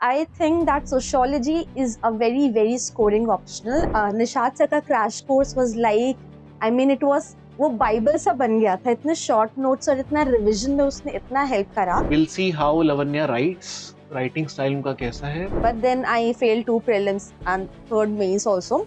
I think that sociology is a very, very scoring optional. Nishad sir का crash course was like, I mean, it was वो Bible सा बन गया था. इतने short notes और इतना revision में उसने इतना help करा. We'll see how Lavanya writes. Writing style उनका कैसा है. But then I failed 2 prelims and 3rd mains also.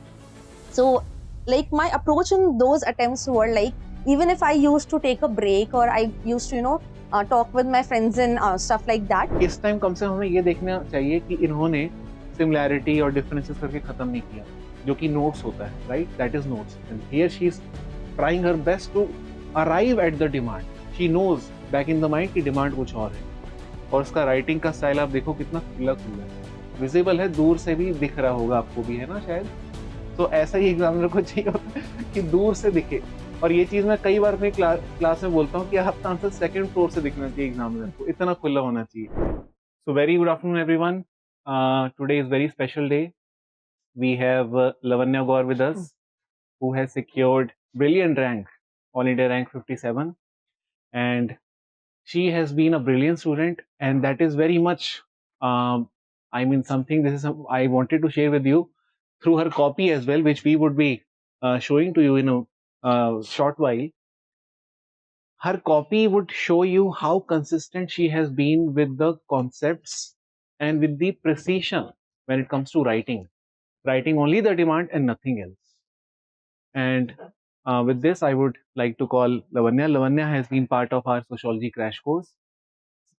So, like my approach in those attempts were like, even if I used to take a break or I used to, talk with my friends and stuff like that. इस time कम से कम हमें ये देखना चाहिए कि इन्होंने similarity और differences करके खत्म नहीं किया, जो कि नोट्स होता है, right? That is notes and here she is trying her best to arrive at the demand. She knows back in the mind की डिमांड कुछ और है. और उसका राइटिंग का स्टाइल आप देखो कितना खुला खुला है, विजिबल है, दूर से भी दिख रहा होगा आपको भी, है ना शायद. तो ऐसा ही एग्जामिनर को चाहिए होता है कि दूर से दिखे. और ये चीज मैं कई बार अपनी क्लास में बोलता हूँ कि आपका आंसर सेकंड फ्लोर से दिखना चाहिए एग्जामिनर को, इतना खुला होना चाहिए. So very good afternoon everyone. Today is very special day. We have Lavanya Gaur with us, who has secured brilliant rank, All India rank 57, and she has been a brilliant student, and that is very much, I mean, something this is I wanted to share with you through her copy as well, which we would be showing to you in a short while. Her copy would show you how consistent she has been with the concepts and with the precision when it comes to writing only the demand and nothing else. And with this, I would like to call Lavanya. Lavanya has been part of our sociology crash course,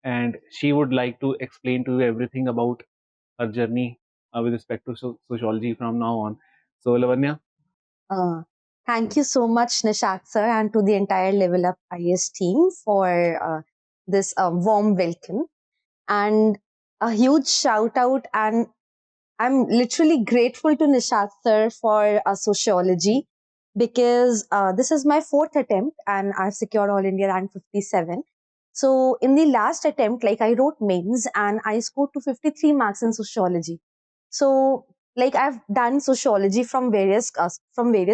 and she would like to explain to you everything about her journey with respect to sociology from now on. So, Lavanya. Thank you so much, Nishad sir, and to the entire Level Up IS team for this warm welcome. And a huge shout out, and I'm literally grateful to Nishad sir for sociology, because this is my 4th attempt and I've secured All India rank 57. So in the last attempt, like I wrote mains and I scored to 53 marks in sociology. So like I've done sociology from various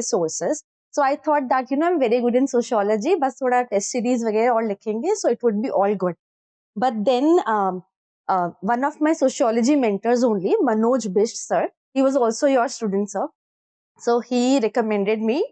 sources. So I thought that, I'm very good in sociology, but thoda test series वगैरह और लिखेंगे, so it would be all good. But then one of my sociology mentors only, Manoj Bisht sir, he was also your student, sir. So he recommended me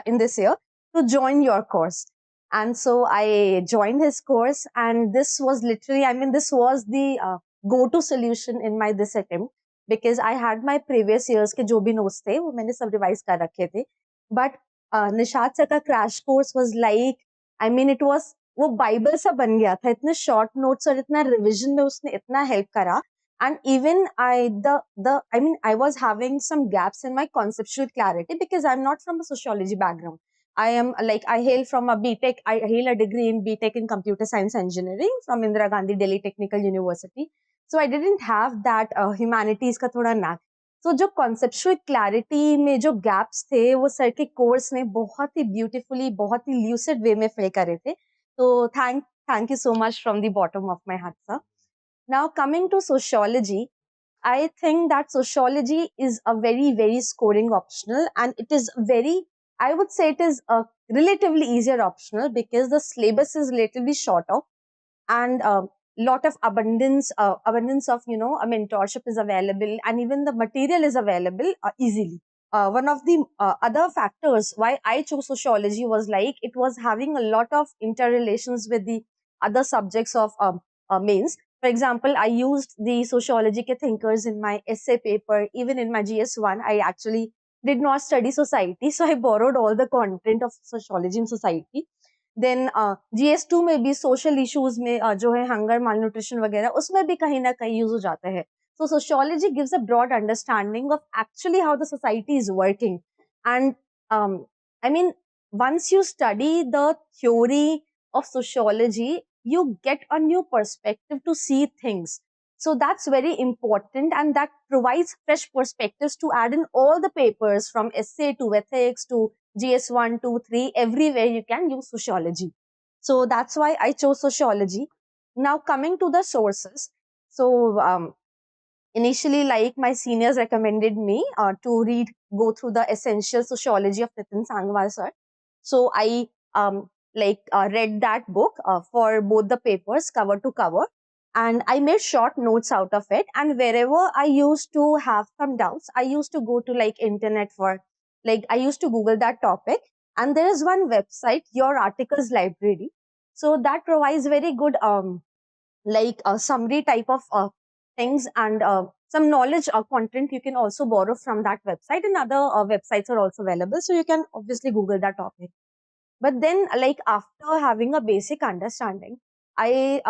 in this year to join your course. And so I joined his course, and this was literally, this was the go-to solution in my this attempt, because I had my previous years के जो भी notes थे वो मैंने सब revise कर रखे थे. But Nishad sir का crash course was like, it was वो बाइबल सा बन गया था. इतने short notes और इतना revision में उसने इतना help करा. And even I was having some gaps in my conceptual clarity, because I'm not from a sociology background. I hail from a BTech, I hail a degree in BTech in computer science engineering from Indira Gandhi Delhi Technical University. So I didn't have that humanities का थोड़ा knack. So जो conceptual clarity में जो gaps थे, वो sir के course ने बहुत ही beautifully, बहुत ही lucid way में fill करे थे. So thank you so much from the bottom of my heart, sir. Now, coming to sociology, I think that sociology is a very, very scoring optional, and it is I would say it is a relatively easier optional, because the syllabus is relatively shorter, and a lot of abundance of, a mentorship is available, and even the material is available easily. One of the other factors why I chose sociology was like it was having a lot of interrelations with the other subjects of mains. For example, I used the sociology ke thinkers in my essay paper. Even in my GS1, I actually did not study society, so I borrowed all the content of sociology in society. Then GS2 में भी social issues में जो है hunger, malnutrition वगैरह, उसमें भी कहीं ना कहीं use हो जाते हैं. So sociology gives a broad understanding of actually how the society is working. And once you study the theory of sociology, you get a new perspective to see things. So that's very important, and that provides fresh perspectives to add in all the papers from essay to ethics to GS1, 2, 3, everywhere you can use sociology. So that's why I chose sociology. Now coming to the sources. So initially, like my seniors recommended me to go through the essential sociology of Nitin Sangwal sir. So I read that book for both the papers cover to cover. and I made short notes out of it. And wherever I used to have some doubts, I used to go to like internet for, like, I used to Google that topic. And there is one website, Your Articles Library. So that provides very good like a summary type of things, and some knowledge or content you can also borrow from that website, and other websites are also available, so you can obviously Google that topic. But then, like, after having a basic understanding, I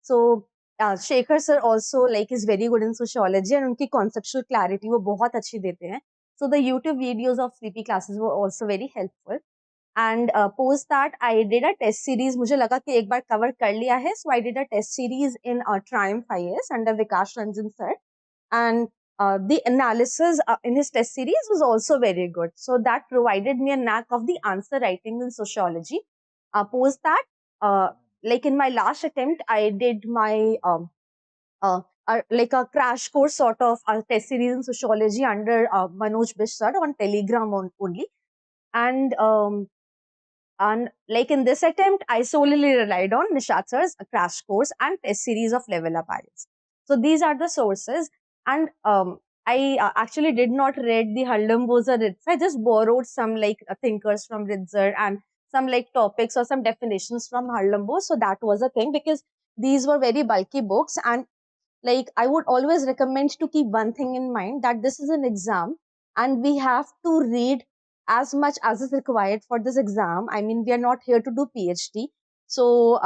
so Shekhar sir also like is very good in sociology, and उनकी conceptual clarity वो बहुत अच्छी देते हैं. So the YouTube videos of sleepy classes were also very helpful. And post that I did a test series. मुझे लगा कि एक बार cover कर लिया है, so I did a test series in Triumph IAS under Vikash Ranjan sir. And the analysis in his test series was also very good. So that provided me a knack of the answer writing in sociology. Post that, like in my last attempt, I did my like a crash course sort of test series in sociology under Manoj Bish sir on Telegram only. And like in this attempt, I solely relied on Nishat sir's crash course and test series of Level Up IELTS. So these are the sources. And I actually did not read the Harlem-Bose or Ritzer. I just borrowed some like thinkers from Ritzer and some like topics or some definitions from Harlem-Bose. So that was a thing, because these were very bulky books. And like, I would always recommend to keep one thing in mind, that this is an exam and we have to read as much as is required for this exam. I mean, we are not here to do PhD. So,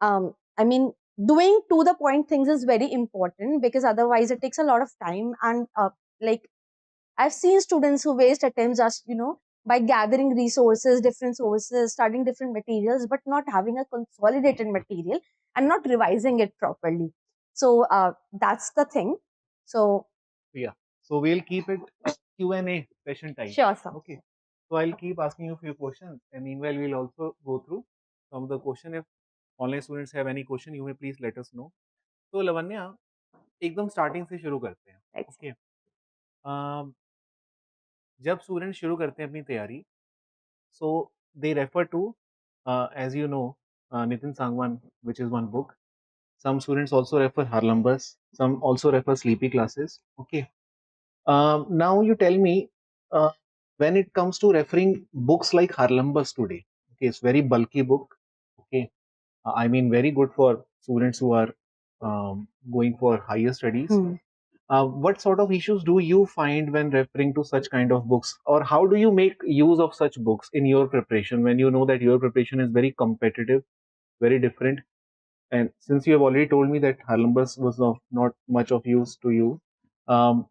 I mean, doing to the point things is very important, because otherwise it takes a lot of time. And like, I've seen students who waste attempts just, by gathering resources, different sources, studying different materials, but not having a consolidated material and not revising it properly. So that's the thing. So Yeah. So we'll keep it Q&A session time. sure, sir. Okay. So I'll keep asking you a few questions, and meanwhile we'll also go through some of the question. If online students have any question, you may please let us know. So Lavanya, एकदम starting से शुरू करते हैं. Right. Okay. जब student शुरू करते हैं अपनी तैयारी, so they refer to, as you know, Nitin Sangwan, which is one book. Some students also refer Harlem Bus. Some also refer Sleepy Classes. Okay. Now you tell me, when it comes to referring books like Harlem Bus today, okay, it's very bulky book. Okay, I mean very good for students who are going for higher studies. What sort of issues do you find when referring to such kind of books, or how do you make use of such books in your preparation when you know that your preparation is very competitive, very different? And since you have already told me that Harlem Bus was not much of use to you, um,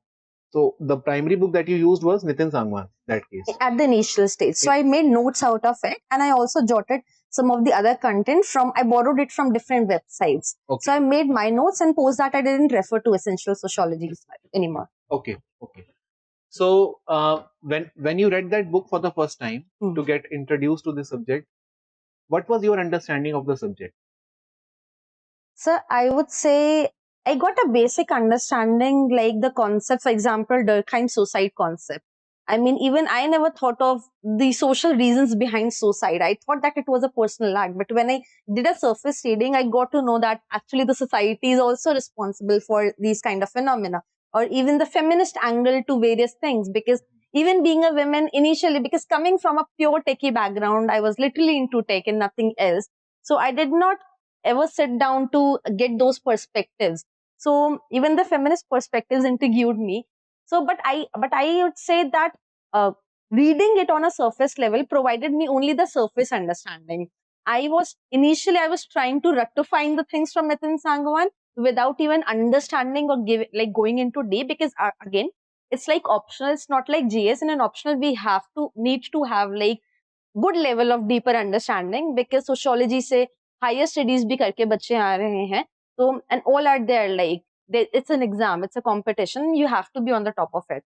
so the primary book that you used was Nitin Sangwan, that case. At the initial stage. So I made notes out of it, and I also jotted some of the other content I borrowed it from different websites. Okay. So I made my notes, and post that I didn't refer to essential sociology anymore. Okay. So when you read that book for the first time to get introduced to the subject, what was your understanding of the subject? So I would say I got a basic understanding, like the concept, for example, Durkheim suicide concept. I mean, even I never thought of the social reasons behind suicide. I thought that it was a personal act. But when I did a surface reading, I got to know that actually the society is also responsible for these kind of phenomena, or even the feminist angle to various things. Because even being a woman initially, because coming from a pure techie background, I was literally into tech and nothing else. So I did not ever sit down to get those perspectives. So even the feminist perspectives intrigued me. So, but I would say that reading it on a surface level provided me only the surface understanding. I was trying to rectifying the things from Nitin Sangwan without even understanding or going into deep, because again, it's like optional. It's not like GS. In an optional, we need to have like good level of deeper understanding, because sociology से higher studies भी करके बच्चे आ रहे हैं. So, and all are there, like it's an exam, it's a competition, you have to be on the top of it.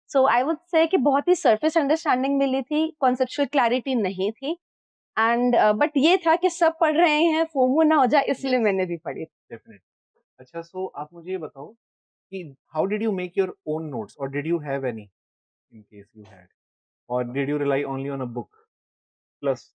So I would say कि बहुत ही surface understanding मिली थी, conceptual clarity नहीं थी. And but ये था कि सब पढ़ रहे हैं, फोमो ना हो जाए, इसलिए मैंने भी पढ़ी. Definitely. अच्छा, so आप मुझे ये बताओ कि how did you make your own notes, or did you have any in case you had, or did you rely only on a book plus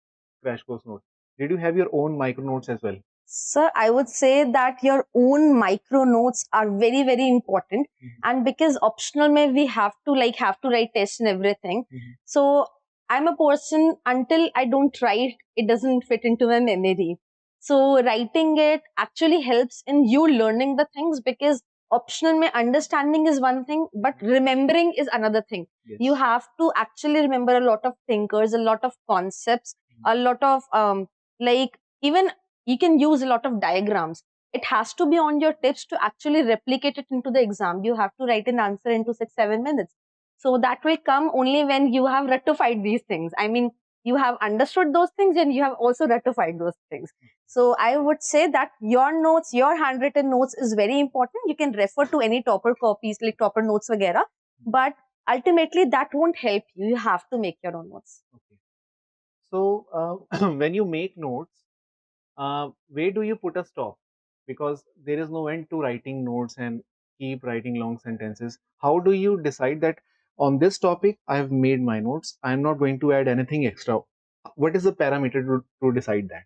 crash course notes? Did you have your own micro notes as well? Sir, I would say that your own micro notes are very, very important. And because optional mein we have to write tests and everything. So I'm a person, until I don't write, it doesn't fit into my memory. So writing it actually helps in you learning the things, because optional mein understanding is one thing, but remembering is another thing. Yes. You have to actually remember a lot of thinkers, a lot of concepts, a lot of like even you can use a lot of diagrams. It has to be on your tips to actually replicate it into the exam. You have to write an answer into 6-7 minutes. So that will come only when you have rectified these things. I mean, you have understood those things and you have also rectified those things. So I would say that your notes, your handwritten notes is very important. You can refer to any topper copies like topper notes vagera, but ultimately that won't help you. You have to make your own notes. Okay. So when you make notes, where do you put a stop? Because there is no end to writing notes and keep writing long sentences. How do you decide that on this topic I have made my notes, I am not going to add anything extra? What is the parameter to decide that?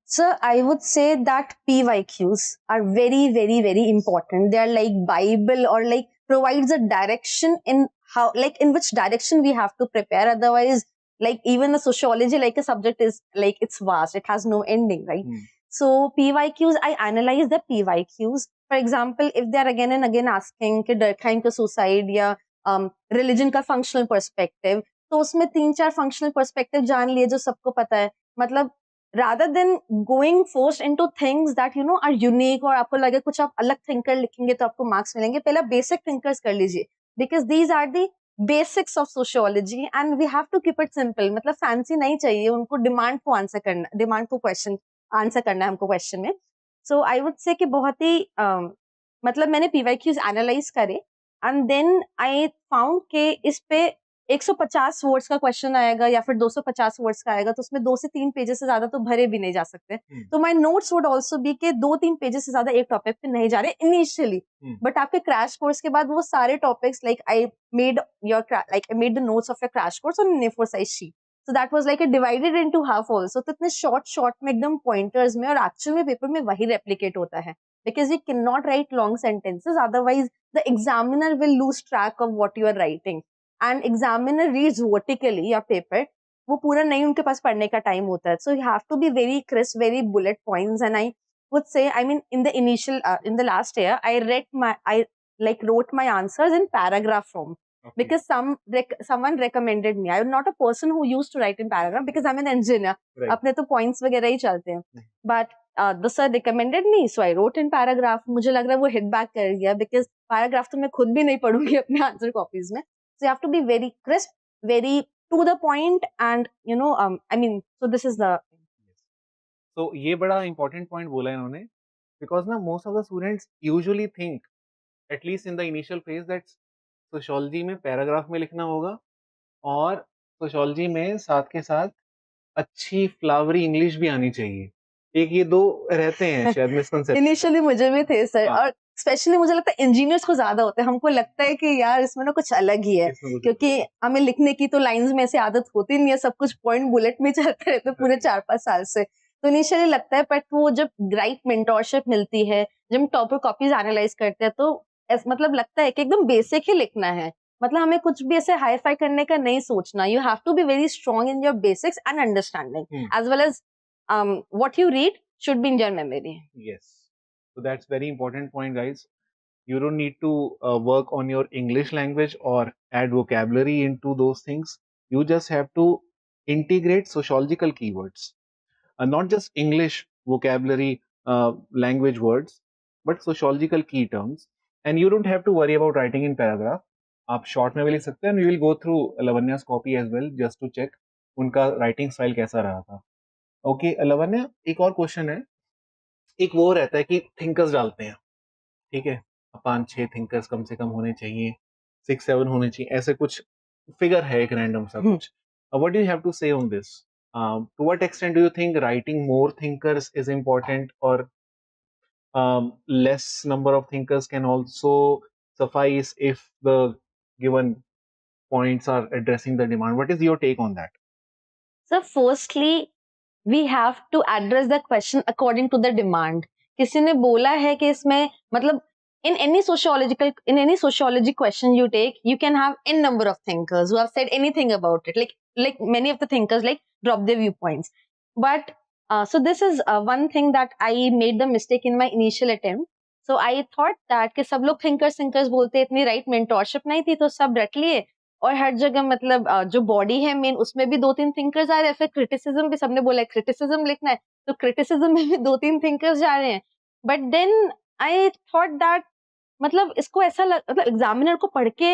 So I would say that PYQs are very, very, very important. They are like Bible, or like provides a direction in how, like in which direction we have to prepare. Otherwise, like even the sociology, like a subject is like, it's vast. It has no ending, right? So PYQs, I analyze the PYQs. For example, if they are again and again asking कि डर खाइन का suicide या religion का functional perspective, तो उसमें 3-4 functional perspective जान लिए जो सबको पता है. मतलब rather than going forced into things that you know are unique, और आपको लगे कुछ आप अलग thinker लिखेंगे तो आपको marks मिलेंगे, पहले basic thinkers कर लीजिए, because these are the basics of sociology and we have to keep it simple. मतलब fancy नहीं चाहिए उनको, demand को answer करना, demand को question answer करना है हमको question में. So I would say कि बहुत ही मतलब मैंने PYQs analyze करे and then I found कि इस पे 150 वर्ड्स का क्वेश्चन आएगा या फिर 250 वर्ड्स का आएगा, तो उसमें 2 से 3 पेजेस से ज्यादा तो भरे भी नहीं जा सकते. तो my notes would also be के 2-3 पेजेस से ज्यादा एक टॉपिक पे नहीं जा रहे इनिशियली, बट आपके क्रैश कोर्स के बाद वो सारे topics like I made the notes of your crash course on A4 size sheet. So that was like divided into half also. तो इतने शॉर्ट में एकदम पॉइंटर्स में, और एक्चुअल में पेपर में वही रेप्लिकेट होता है, because you cannot write long sentences, otherwise the examiner will lose track of what you are writing. And examiner reads vertically your paper, वो पूरा नहीं उनके पास पढ़ने का टाइम होता है. So you have to be very crisp, very bullet points. And I would say, I mean, in the last year, I wrote my answers in paragraph form. Okay. Because someone recommended me. I'm not a person who used to write in paragraph because I'm an engineer. Right. अपने तो points वगैरह ही चलते हैं. But the sir recommended me, so I wrote in paragraph. मुझे लग रहा है वो hit back कर गया, because paragraph तो मैं खुद भी नहीं पढ़ूंगी अपने answer copies में. So you have to be very crisp, very to the point, and you know, I mean, so this is the. So ये बड़ा important point बोला इन्होंने, because ना most of the students usually think, at least in the initial phase, that sociology में paragraph में लिखना होगा, और sociology में साथ के साथ अच्छी फ्लावरी इंग्लिश भी आनी चाहिए. एक ये दो रहते हैं शायद मिसकंसेप्शन. इनिशियली मुझे भी थे सर, और स्पेशली मुझे लगता है इंजीनियर्स को ज्यादा होते हैं. हमको लगता है कि यार इसमें ना कुछ अलग ही है, क्योंकि हमें लिखने की तो लाइंस में ऐसे आदत होती नहीं है, सब कुछ पॉइंट बुलेट में चलते रहते पूरे 4-5 साल से. तो इनिशियली लगता है, बट वो जब राइट मेंटोरशिप मिलती है, जब हम टॉपर कॉपीज एनालाइज करते हैं, तो मतलब लगता है कि एकदम बेसिक ही लिखना है. मतलब हमें कुछ भी ऐसे हाई फाई करने का नहीं सोचना. You have to be very strong in your basics and understanding, as well as what you read should be in your memory. Yes. So that's very important point, guys. You don't need to work on your English language or add vocabulary into those things. You just have to integrate sociological keywords, not just English vocabulary, language words, but sociological key terms. And you don't have to worry about writing in paragraph. आप short में भी लिख सकते हैं, and we will go through Lavanya's copy as well just to check उनका writing style कैसा रहा था. ओके लवन्या, एक और क्वेश्चन है. एक वो रहता है कि थिंकर्स डालते हैं, ठीक है, 5-6 थिंकर्स कम से कम होने चाहिए, 6-7 होने चाहिए, ऐसे कुछ फिगर है एक रैंडम सा कुछ. What do you have to say on this? To what extent do you think writing more thinkers is important, और less number of thinkers can also suffice if the given points are addressing the demand? What is your take on that? So firstly, we have to address the question according to the demand. किसी ने बोला है कि इसमें मतलब in any sociology question you take, you can have n number of thinkers who have said anything about it, like many of the thinkers like drop their viewpoints. But so this is one thing that I made the mistake in my initial attempt. So I thought that कि सब लोग thinkers बोलते, इतनी right mentorship नहीं थी, तो सब रट लिए और हर जगह मतलब जो बॉडी है मेन, उसमें भी 2-3 थिंकर्स आ रहे हैं। फिर क्रिटिसिज्म भी सबने बोला है क्रिटिसिज्म लिखना है, तो क्रिटिसिज्म में भी 2-3 थिंकर्स जा रहे हैं। But then I thought that मतलब इसको ऐसा मतलब एग्जामिनर को पढ़ के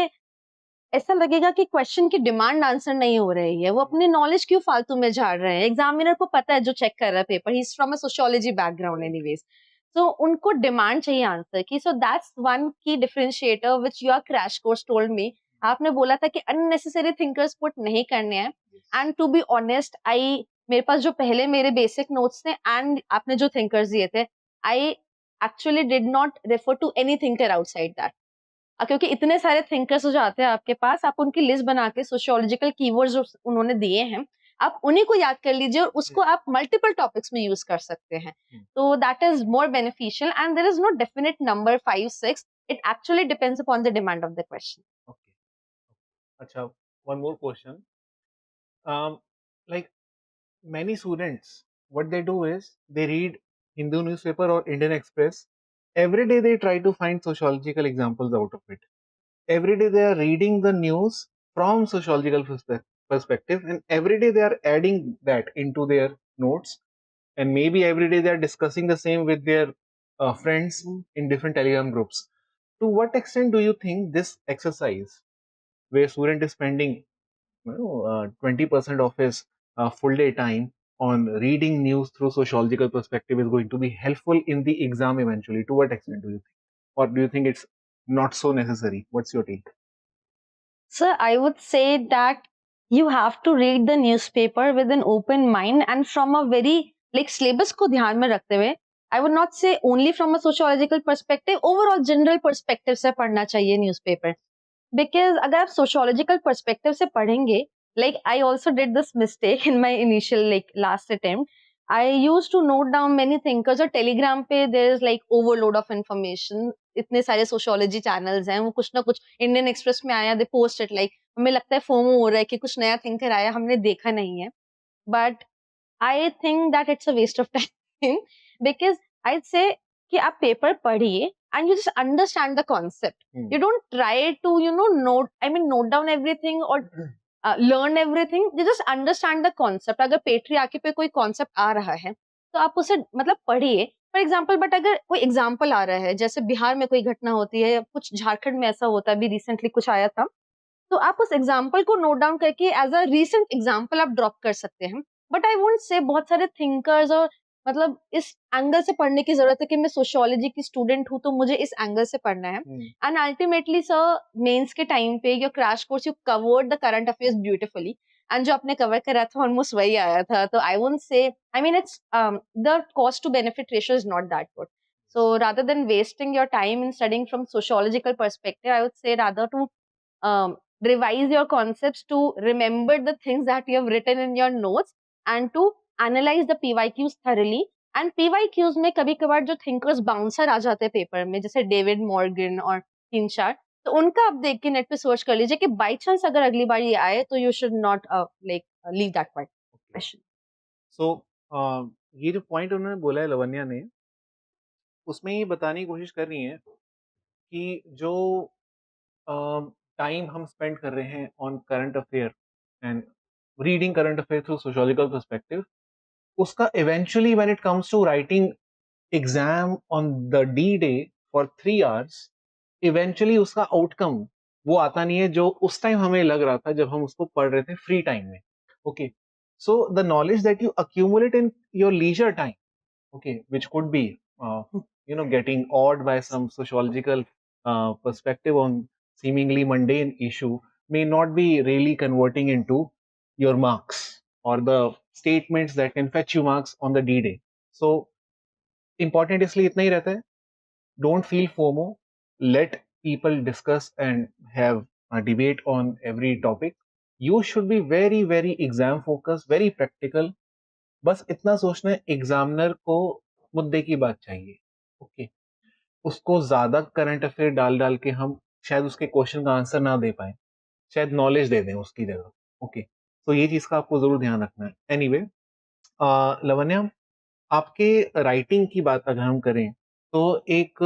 ऐसा लगेगा कि क्वेश्चन की डिमांड आंसर नहीं हो रही है, वो अपनी नॉलेज क्यों फालतू में झाड़ रहे हैं। एग्जामिनर को पता है जो चेक कर रहा है paper, he is from a sociology background anyways, so उनको डिमांड चाहिए आंसर की। सो दैट्स वन की differentiator which your crash course told me. आपने बोला था कि अननेसेसरी थिंकर्स पुट नहीं करने हैं, and to be honest I मेरे पास जो पहले मेरे बेसिक नोट्स थे एंड आपने जो थिंकर्स दिए थे, I actually did not refer to any thinker outside that. क्योंकि इतने सारे थिंकर्स हो जाते हैं आपके पास, आप उनकी लिस्ट बना के सोशियोलॉजिकल कीवर्ड्स जो उन्होंने दिए हैं, आप उन्हीं को याद कर लीजिए और उसको आप मल्टीपल टॉपिक्स में यूज कर सकते हैं। तो that is more beneficial and there is no definite number 5-6, it actually depends upon the demand of the question. Okay. अच्छा, one more question. Like many students, what they do is they read Hindu newspaper or Indian Express. Every day they try to find sociological examples out of it. Every day they are reading the news from sociological perspective, and every day they are adding that into their notes, and maybe every day they are discussing the same with their friends in different telegram groups. To what extent do you think this exercise, where student is spending 20% of his full day time on reading news through sociological perspective, is going to be helpful in the exam eventually? To what extent do you think, or do you think it's not so necessary? What's your take? Sir, I would say that you have to read the newspaper with an open mind and from a very like syllabus को ध्यान में रखते हुए. I would not say only from a sociological perspective, overall general perspective से पढ़ना चाहिए newspaper. Because अगर आप sociological perspective से पढ़ेंगे, like I also did this mistake in my initial like last attempt. I used to note down many thinkers और Telegram पे there is like overload of information. इतने सारे sociology channels हैं, वो कुछ ना कुछ Indian Express में आया, they post it like हमें लगता है FOMO हो रहा है कि कुछ नया thinker आया, हमने देखा नहीं है. But I think that it's a waste of time because I'd say कि आप पेपर पढ़िए and you just understand the concept. You don't try to note down everything or learn everything. You just understand the concept. अगर patriarchy पे कोई concept आ रहा है तो आप उसे मतलब पढ़िए फॉर एग्जाम्पल. बट अगर कोई एग्जाम्पल आ रहा है, जैसे बिहार में कोई घटना होती है या कुछ झारखंड में ऐसा होता है, अभी रिसेंटली कुछ आया था, तो आप उस एग्जाम्पल को नोट डाउन करके एज अ रीसेंट एग्जाम्पल आप ड्रॉप कर सकते हैं. बट आई वोंट से बहुत सारे थिंकर्स और मतलब इस एंगल से पढ़ने की जरूरत है कि मैं सोशियोलॉजी की स्टूडेंट हूं तो मुझे इस एंगल से पढ़ना है. एंड अल्टीमेटली सर मेंस के टाइम पे your crash course you covered the current affairs beautifully and जो आपने कवर करा था ऑलमोस्ट वही आया था. तो I won't say I mean it's the cost to benefit ratio is not that good. So rather than wasting your time in studying from sociological perspective, I would say rather to revise your concepts, to remember the things that you have written in your notes and to analyze the PYQs thoroughly. And PYQs में कभी कभार जो thinkers bouncer आ जाते हैं paper में, जैसे David Morgan और हिंशार, तो उनका आप देख के नेट पे सर्च कर लीजिए कि बाई चांस अगर अगली बार ये आए तो you should not like leave that part question. So ये जो पॉइंट उन्होंने बोला है लवन्या ने, उसमें ये बताने की कोशिश कर रही हैं कि जो टाइम हम स्पेंड कर रहे हैं on current affair and reading current affair through sociological perspective, उसका eventually when it comes to writing exam on the D day for 3 hours, eventually उसका आउटकम वो आता नहीं है जो उस टाइम हमें लग रहा था जब हम उसको पढ़ रहे थे फ्री टाइम में. Okay, so the knowledge that you accumulate in your leisure time, okay, which could be getting awed by some sociological perspective on seemingly mundane issue, may not be really converting into your marks or the statements that can fetch you marks on the D day. So important इसलिए इतना ही रहता है, don't feel FOMO, let people discuss and have a debate on every topic. You should be very very exam focused, very practical. बस इतना सोचना है, examiner को मुद्दे की बात चाहिए, ओके। उसको ज्यादा करंट अफेयर डाल डाल के हम शायद उसके क्वेश्चन का आंसर ना दे पाए, शायद नॉलेज दे दें उसकी जगह, ओके। तो ये चीज का आपको जरूर ध्यान रखना है। एनीवे, लवन्या, आपके राइटिंग की बात अगर हम करें तो एक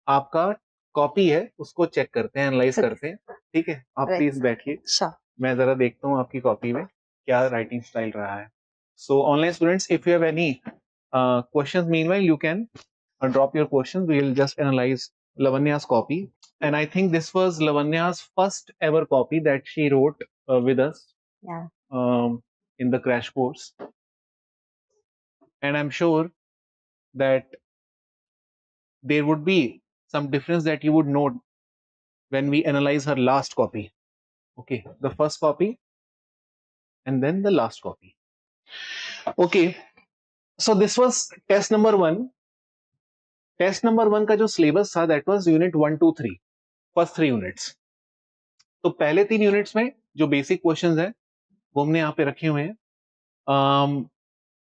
आपका कॉपी है, उसको चेक करते हैं, एनालाइज करते हैं, ठीक है? आप Right. प्लीज बैठिए, Sure. मैं जरा देखता हूँ आपकी कॉपी में क्या राइटिंग स्टाइल रहा है। सो online students, if you have any questions meanwhile you can drop your questions. We will just analyze Lavanya's copy. And I think this was Lavanya's first ever copy that she wrote with us Yeah. in the crash course. And I'm sure that there would be some difference that you would note when we analyze her last copy. Okay, the first copy and then the last copy. Okay, so this was test number 1. Test number 1 का जो syllabus था that was unit 1 2 3, first 3 units. तो पहले 3 units में जो basic questions हैं वो हमने यहाँ पे रखे हुए हैं,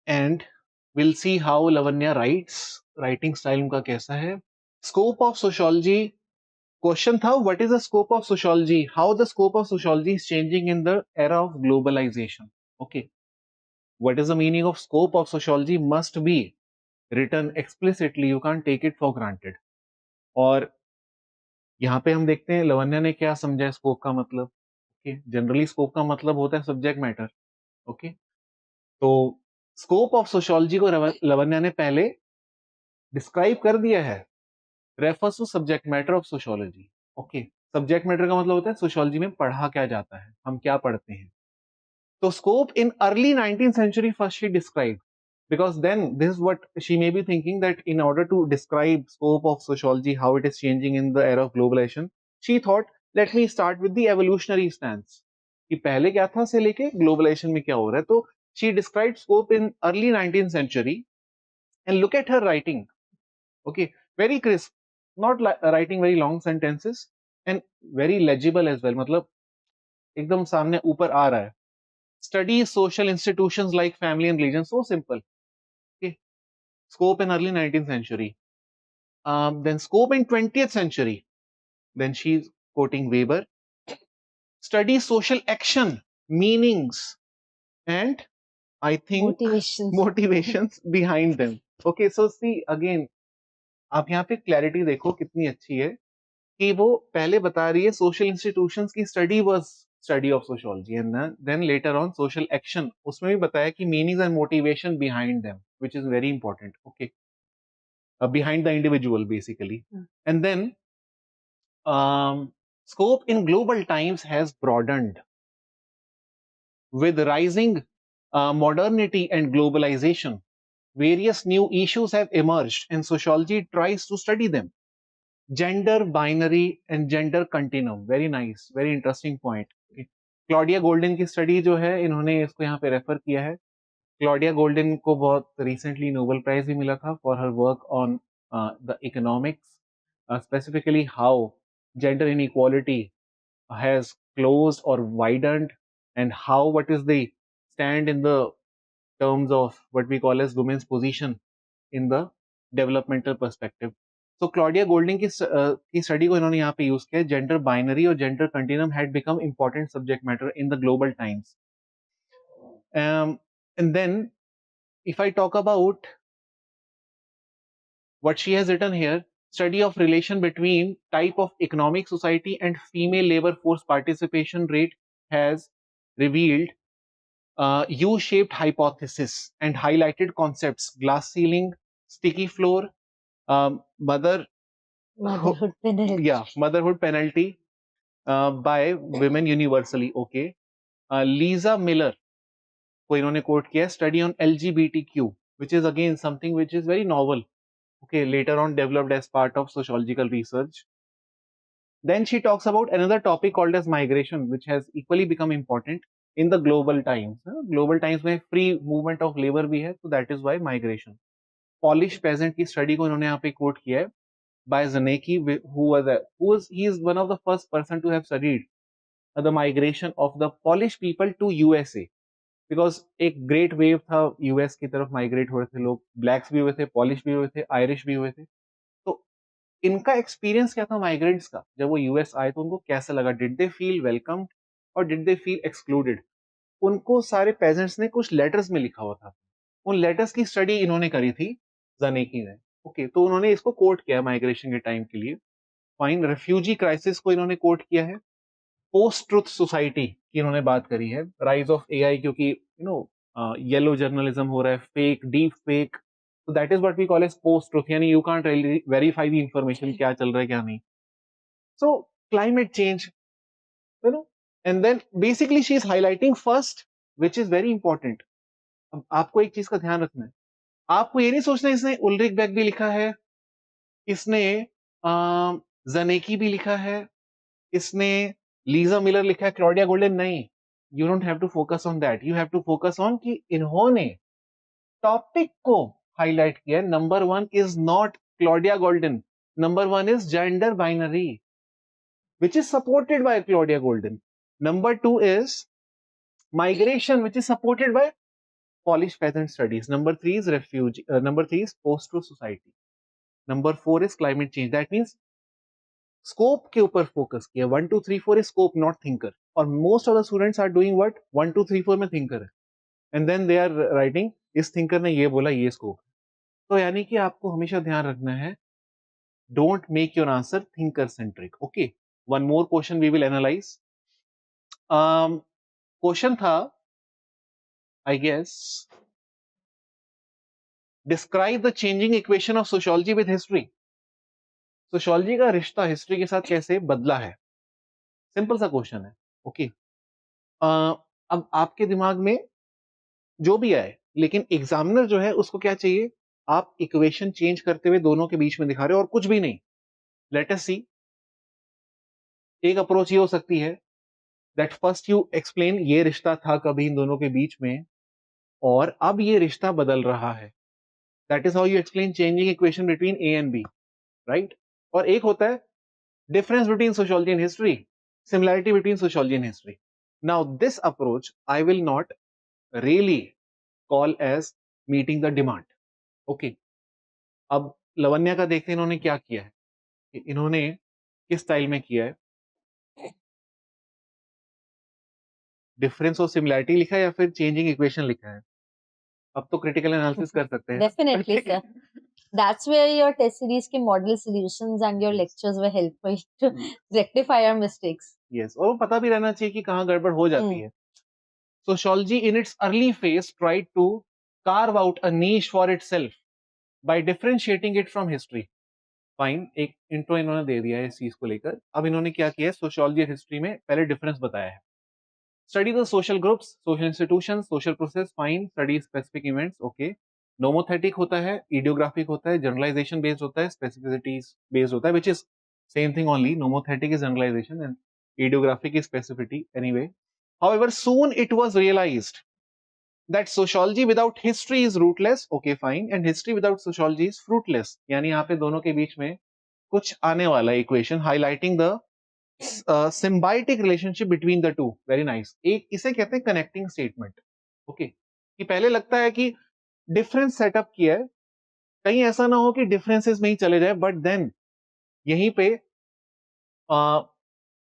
and will see how Lavanya writes, writing style उनका कैसा है। स्कोप ऑफ सोशियोलॉजी क्वेश्चन था, what is the scope of sociology, how the scope of sociology is changing in the era of globalisation. Okay, what is the meaning of scope of sociology must be written explicitly, you can take it for granted. और यहाँ पे हम देखते हैं लवन्या ने क्या समझा scope का मतलब। ओके, जनरली स्कोप का मतलब होता है सब्जेक्ट मैटर, ओके। तो स्कोप ऑफ सोशियोलॉजी को लवन्या ने पहले डिस्क्राइब कर दिया है, refers to subject matter of sociology. Okay, subject matter का मतलब होता है सोशियोलॉजी में पढ़ा क्या जाता है, हम क्या पढ़ते हैं। तो scope in early 19th century first she described, because then this is what she may be thinking, that in order to describe scope of sociology, how it is changing in the era of globalization, she thought let me start with the evolutionary stance कि पहले क्या था से लेके globalisation में क्या हो रहा है। तो she described scope in early 19th century and look at her writing, okay, very crisp, not writing very long sentences and very legible as well, मतलब एकदम सामने ऊपर आ रहा है। Study social institutions like family and religion, so simple, okay. Scope in early 19th century, then scope in 20th century, then she's quoting Weber. Study social action, meanings, and I think Motivations. motivations behind them. Okay, so see again, आप यहाँ पे clarity देखो कितनी अच्छी है कि वो पहले बता रही है सोशल इंस्टीट्यूशंस की study was study of sociology, and then later on social action, उसमें भी बताया कि meanings and motivation behind them, which is very important, okay, behind the individual basically. And then scope in global times has broadened with rising modernity and globalization. Various new issues have emerged and sociology tries to study them. Gender binary and gender continuum, very nice, very interesting point. Claudia golden की study जो है इन्होंने इसको यहाँ पे refer किया है। Claudia golden को बहुत रिसेंटली नोबेल प्राइज भी मिला था for her work on the economics, specifically how gender inequality has closed or widened, and how what is the stand in the terms of what we call as women's position in the developmental perspective. So Claudia Golding की study को इन्होंने यहाँ पे use किया, gender binary और gender continuum had become important subject matter in the global times. And then if I talk about what she has written here, study of relation between type of economic society and female labor force participation rate has revealed U-shaped hypothesis and highlighted concepts: glass ceiling, sticky floor, mother Motherhood penalty. yeah, motherhood penalty by women universally. Okay, Lisa Miller को इन्होंने coat किया, study on LGBTQ, which is again something which is very novel. Okay, later on developed as part of sociological research. Then she talks about another topic called as migration, which has equally become important in the global times. Global times में free movement of labor भी है, so that is why migration. Polish peasant की study को इन्होंने यहाँ पे quote किया है by Zanecki, he is one of the first person to have studied the migration of the Polish people to USA. Because एक ग्रेट वेव था, US की तरफ माइग्रेट हो रहे थे लोग, ब्लैक्स भी हुए थे, पॉलिश भी हुए थे, आयरिश भी हुए थे। तो इनका एक्सपीरियंस क्या था माइग्रेंट्स का, जब वो यूएस आए तो उनको कैसा लगा, डिड दे फील वेलकम्ड और डिड दे फील एक्सक्लूडेड? उनको सारे पेजेंट्स ने कुछ लेटर्स में लिखा हुआ था, उन लेटर्स की स्टडी इन्होंने करी थी ज़ानेकी ने। ओके, तो उन्होंने इसको कोट किया माइग्रेशन के टाइम के लिए। फाइन, रेफ्यूजी क्राइसिस को इन्होंने कोट किया है, पोस्ट ट्रुथ सोसाइटी की इन्होंने बात करी है, राइज ऑफ एआई, क्योंकि येलो जर्नलिज्म हो रहा है, fake, deep fake, so that is what we call as post truth, यानी you can't really verify the information क्या चल रहा है क्या नहीं। So climate change, you know, and then basically she is highlighting first, which is very important। अब आपको एक चीज का ध्यान रखना है, आपको ये नहीं सोचना इसने उल्रिक बेक भी लिखा है, इसने जनेकी भी लिखा है, इसने लीजा मिलर लिखा है, क्लॉडिया गोल्डन नहीं। You don't have to focus on that, you have to focus on कि इन्होंने टॉपिक को हाईलाइट किया। Number one is not Claudia Golden, number one is gender binary, which is supported by Claudia Golden. Number two is migration, which is supported by Polish peasant studies. Number three is refugee. Number three is post-truth society. Number four is climate change. That means scope के ऊपर focus किया। 1 2 3 4 is scope, not thinker. और most of the students are doing what? 1 2 3 4 में thinker है, and then they are writing इस thinker ने ये बोला, ये scope। तो यानी कि आपको हमेशा ध्यान रखना है, don't make your answer thinker centric। Okay, one more question we will analyze। Question था, I guess, describe the changing equation of sociology with history। Sociology का रिश्ता हिस्ट्री के साथ कैसे बदला है, सिंपल सा क्वेश्चन है। ओके, अब आपके दिमाग में जो भी आए, लेकिन एग्जामिनर जो है उसको क्या चाहिए, आप इक्वेशन चेंज करते हुए दोनों के बीच में दिखा रहे हो और कुछ भी नहीं। लेट अस सी, एक अप्रोच ये हो सकती है दैट फर्स्ट यू एक्सप्लेन ये रिश्ता था कभी इन दोनों के बीच में और अब ये रिश्ता बदल रहा है। That is how you explain changing equation between A and B, right. और एक होता है difference between sociology and history, similarity between sociology and history। Now this approach I will not really call as meeting the demand। Okay, अब लवन्या का देखते हैं इन्होंने क्या किया है, इन्होंने किस स्टाइल में किया है, डिफरेंस और सिमिलैरिटी लिखा है या फिर चेंजिंग इक्वेशन लिखा है। अब तो क्रिटिकल एनालिसिस कर सकते हैं। Definitely, sir. That's where your test series के model solutions and your lectures were helpful to rectify our mistakes. Yes, और वो पता भी रहना चाहिए कि कहाँ गड़बड़ हो जाती है। Sociology in its early phase tried to carve out a niche for itself by differentiating it from history। Fine, एक इंट्रो इन्होंने दे दिया है इस चीज को लेकर। अब इन्होंने क्या किया है, सोशियोलॉजी और हिस्ट्री में पहले डिफरेंस बताया है। Study the social groups, social institution, social process, fine, study specific events. Okay, nomothetic होता है, इडियोग्राफिक होता है, जनरलाइजेशन बेस्ड होता है, स्पेसिफिसिटी बेस्ड होता है, which is same thing only. Nomothetic is generalisation and idiographic is specificity. Anyway, however soon it was realized that sociology without history is rootless। Okay, fine, and history without sociology is fruitless। यानी यहाँ पे दोनों के बीच में कुछ आने वाला equation, highlighting the symbiotic relationship between the two. Very nice, एक इसे कहते हैं कनेक्टिंग स्टेटमेंट। ओके, कि पहले लगता है कि डिफरेंस सेटअप किया है, कहीं ऐसा ना हो कि डिफरेंसेस में ही चले जाए, बट देन यहीं पे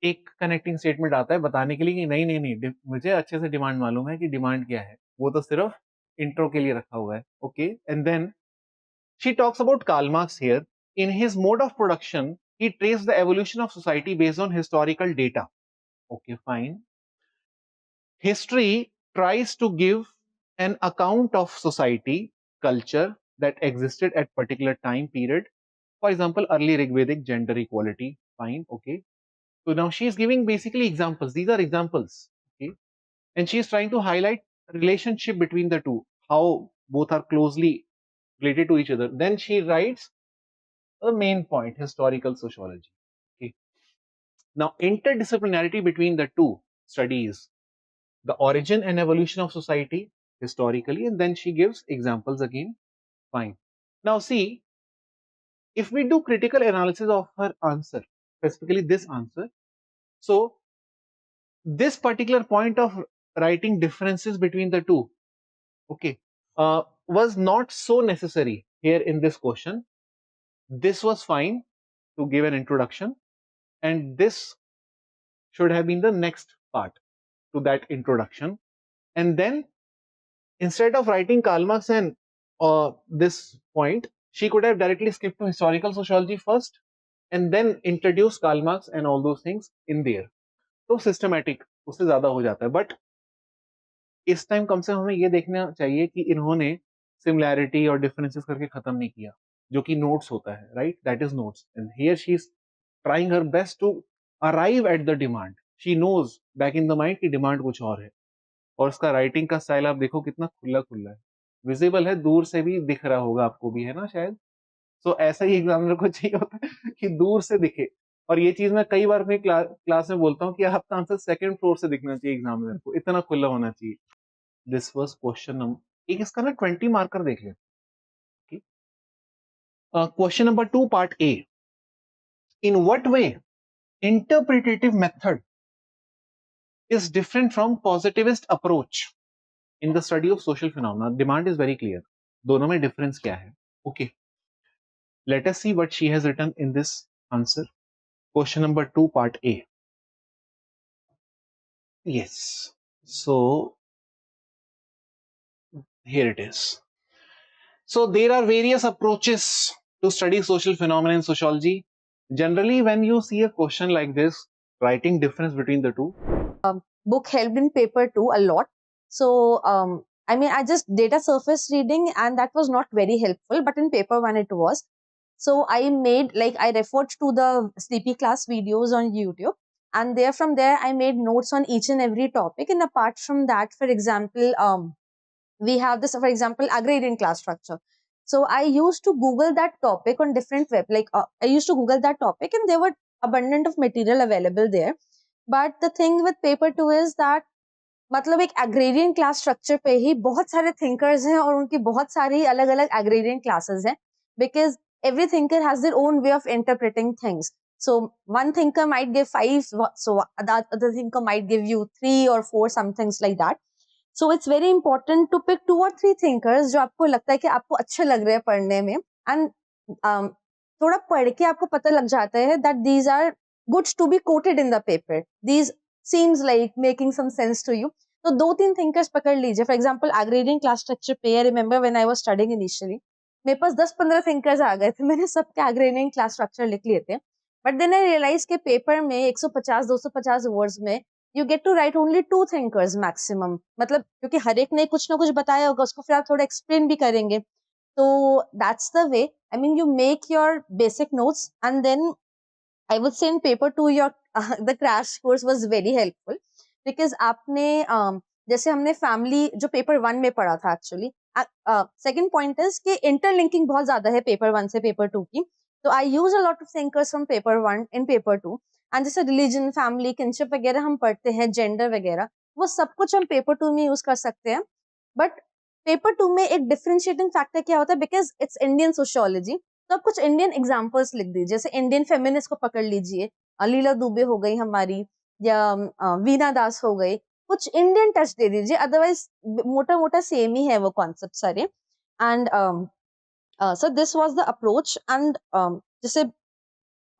एक कनेक्टिंग स्टेटमेंट आता है बताने के लिए कि नहीं नहीं नहीं, मुझे अच्छे से डिमांड मालूम है कि डिमांड क्या है, वो तो सिर्फ इंट्रो के लिए रखा हुआ है। Okay, and then she talks about Karl Marx here. In his mode of production he traced the evolution of society based on historical data। Okay, fine। History tries to give an account of society, culture that existed at particular time period, for example early Rigvedic gender equality। Fine, okay, so now she is giving basically examples, these are examples। Okay, and she is trying to highlight relationship between the two, how both are closely related to each other। Then she writes the main point, historical sociology। Okay, now interdisciplinarity between the two studies the origin and evolution of society historically, and then she gives examples again। Fine, now see, if we do critical analysis of her answer, specifically this answer, so this particular point of writing differences between the two, okay, was not so necessary here in this question. This was fine to give an introduction, and this should have been the next part to that introduction. And then instead of writing Karl Marx and this point, she could have directly skipped to historical sociology first and then introduce Karl Marx and all those things in there. तो systematic उससे ज्यादा हो जाता है, but इस time कम से कम हमें ये देखना चाहिए कि इन्होंने सिमिलैरिटी और डिफरेंसेस करके खत्म नहीं किया, जो कि नोट्स होता है, right? That is notes, and here she is trying her best to arrive at the demand. She knows back in the mind की डिमांड कुछ और है. और उसका राइटिंग का स्टाइल आप देखो कितना खुला खुला है, विजिबल है, दूर से भी दिख रहा होगा आपको भी, है ना शायद. सो ऐसा ही एग्जामिनर को चाहिए होता है कि दूर से दिखे. और ये चीज मैं कई बार अपनी क्लास में बोलता हूँ कि आपका आंसर सेकंड फ्लोर से दिखना चाहिए एग्जामिनर को, इतना खुला होना चाहिए. दिस वाज क्वेश्चन नंबर एक. इसका ना 20 मार्कर देख ले. Question number 2 part A. In what way interpretative method is different from positivist approach in the study of social phenomena? Demand is very clear. दोनों में difference क्या है? Okay. Let us see what she has written in this answer. Question number 2, part A. Yes. So, here it is. So, there are various approaches to study social phenomena in sociology. Generally, when you see a question like this, writing difference between the two, book helped in paper 2 a lot. So I mean, I just did a surface reading and that was not very helpful, but in paper 1 it was. So I made, like, I referred to the sleepy class videos on YouTube, and from there I made notes on each and every topic. And apart from that, for example, we have this, for example, agrarian class structure. So I used to Google that topic on different web, like I used to Google that topic and there were abundant of material available there. But the thing with paper 2 is that मतलब एक agrarian class structure पे ही बहुत सारे thinkers हैं और उनकी बहुत सारी अलग अलग एग्रेरियन क्लासेस हैं, because every thinker has their own way of interpreting things. So one thinker might give 5, so that other thinker might give you 3 or 4, some things like that. So it's very important to pick 2 or 3 thinkers जो आपको लगता है कि आपको अच्छे लग रहे हैं पढ़ने में, and थोड़ा पढ़ के आपको पता लग जाता है that these are good to be quoted in the paper. These seems like making some sense to you. तो 2-3 thinkers पकड़ लीजिए. For example, agrarian class structure पे, I remember when I was studying initially, मेरे पास 10-15 thinkers आ गए थे, मैंने सबके agrarian class structure लिख लिए थे. But then I realized कि paper में 150-250 words में you get to write only 2 thinkers maximum. मतलब क्योंकि हर एक ने कुछ ना कुछ बताया होगा, उसको फिर आप थोड़ा explain भी करेंगे. So that's the way. I mean, you make your basic notes and then I would say in paper 2 your the crash course was very helpful, because आपने जैसे हमने फैमिली जो पेपर 1 में पढ़ा था एक्चुअली. सेकंड पॉइंट इज कि interlinking बहुत ज्यादा है पेपर 1 से पेपर 2 की. तो I use a lot of thinkers from paper 1 in paper 2. And जैसे रिलीजन, फैमिली, किनशिप वगैरह हम पढ़ते हैं, जेंडर वगैरह, वो सब कुछ हम पेपर 2 में यूज कर सकते हैं. बट पेपर 2 में एक डिफरेंशिएटिंग फैक्टर क्या होता है, बिकॉज इट्स इंडियन सोशियोलॉजी, तो आप कुछ इंडियन एग्जाम्पल्स लिख दीजिए. जैसे इंडियन फेमिनिस्ट को पकड़ लीजिए, लीला दुबे हो गई हमारी, या वीना दास हो गई, कुछ इंडियन टच दे दीजिए. अदरवाइज मोटा मोटा सेम ही है वो कॉन्सेप्ट सारे. And so this was the approach. And जैसे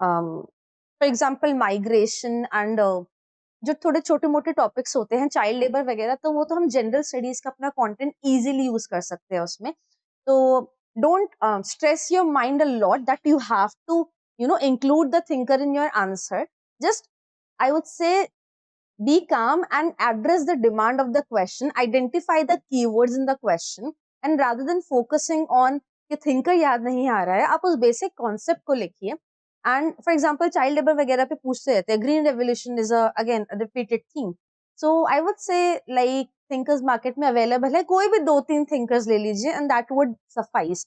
फॉर एग्जांपल माइग्रेशन एंड जो थोड़े छोटे मोटे टॉपिक्स होते हैं, चाइल्ड लेबर वगैरह, तो वो तो हम जनरल स्टडीज का अपना कंटेंट इजीली यूज कर सकते हैं उसमें. तो don't stress your mind a lot that you have to, include the thinker in your answer. Just, I would say, be calm and address the demand of the question, identify the keywords in the question, and rather than focusing on कि thinker याद नहीं आ रहा है, आप उस basic concept को लिखिए. And for example, child labor वगैरह पे पूछते रहते हैं, green revolution is again a repeated theme. So I would say, like, thinkers market में available है, कोई भी 2-3 thinkers ले लीजिए and that would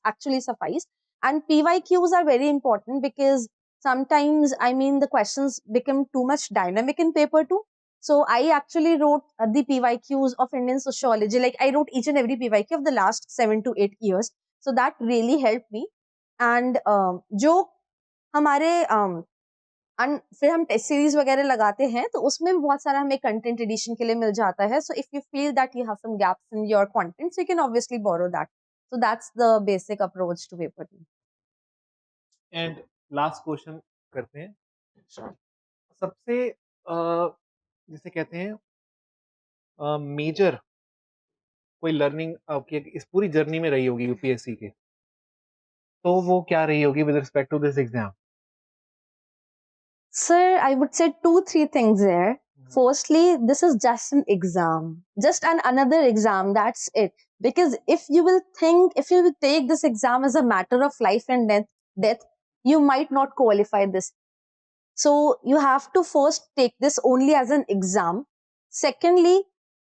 actually suffice. And PYQs are very important because sometimes, I mean, the questions become too much dynamic in paper 2. So I actually wrote the PYQs of Indian sociology. Like, I wrote each and every PYQ of the last 7 to 8 years. So that really helped me. And जो हमारे and फिर हम test series वगैरह लगाते हैं तो उसमें भी बहुत सारा हमें कंटेंट एडिशन के लिए मिल जाता है. So if you feel that you have some gaps in your content, so you can obviously borrow that. So that's the basic approach to paper two. And last question करते हैं. सबसे जिसे कहते हैं मेजर कोई लर्निंग आपकी इस पूरी जर्नी में रही होगी यूपीएससी के, तो वो क्या रही होगी with respect to this exam? Sir, I would say 2-3 things there. Firstly, this is just an exam, just another exam. That's it. Because if you will take this exam as a matter of life and death, you might not qualify this. So you have to first take this only as an exam. Secondly,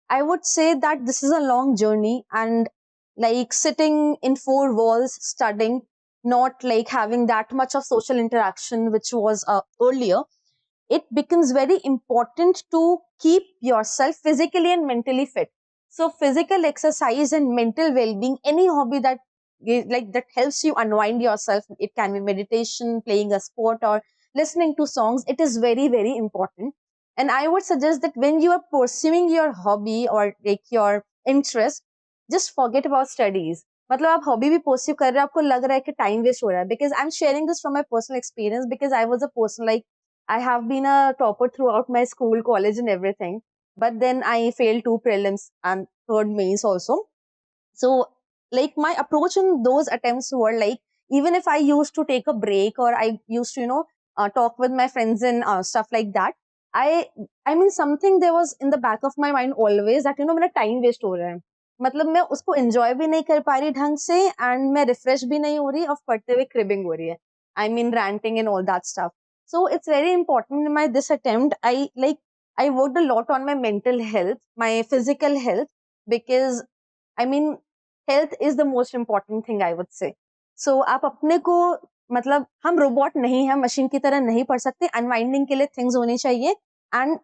I would say that this is a long journey, and like sitting in four walls studying, not like having that much of social interaction which was earlier, it becomes very important to keep yourself physically and mentally fit. So physical exercise and mental well-being, any hobby that that helps you unwind yourself, it can be meditation, playing a sport, or listening to songs, it is very, very important. And I would suggest that when you are pursuing your hobby or like your interest, just forget about studies. मतलब आप hobby भी pursue कर रहे हो, आपको लग रहा है कि टाइम वेस्ट हो रहा है. Because I am sharing this from my personal experience, because I was a person like I have been a topper throughout my school, college, and everything. But then I failed 2 prelims and third mains also. So, like, my approach in those attempts were like, even if I used to take a break or I used to, talk with my friends and stuff like that, I mean, something there was in the back of my mind always that, मेरा time waste हो रहा है. मतलब मैं उसको enjoy भी नहीं कर पा रही ढंग से, and मैं refresh भी नहीं हो रही, और पढ़ते हुए cribbing हो रही है. I mean, ranting and all that stuff. So it's very important in this attempt. I worked a lot on my mental health, my physical health, because I mean, health is the most important thing, I would say. So आप अपने को, मतलब हम robot नहीं हैं, machine की तरह नहीं पढ़ सकते. अनवाइंडिंग के लिए थिंग्स होनी चाहिए, and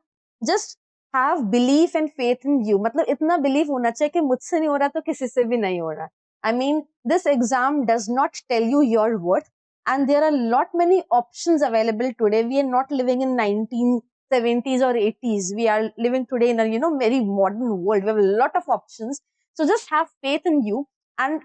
just have belief and faith in you. मतलब इतना बिलीफ होना चाहिए कि मुझसे नहीं हो रहा तो किसी से भी नहीं हो रहा. I mean, this exam does not tell you your worth, and there are a lot many options available today. We are not living in 1970s or 80s. We are living today in a very modern world. We have a lot of options. So just have faith in you, and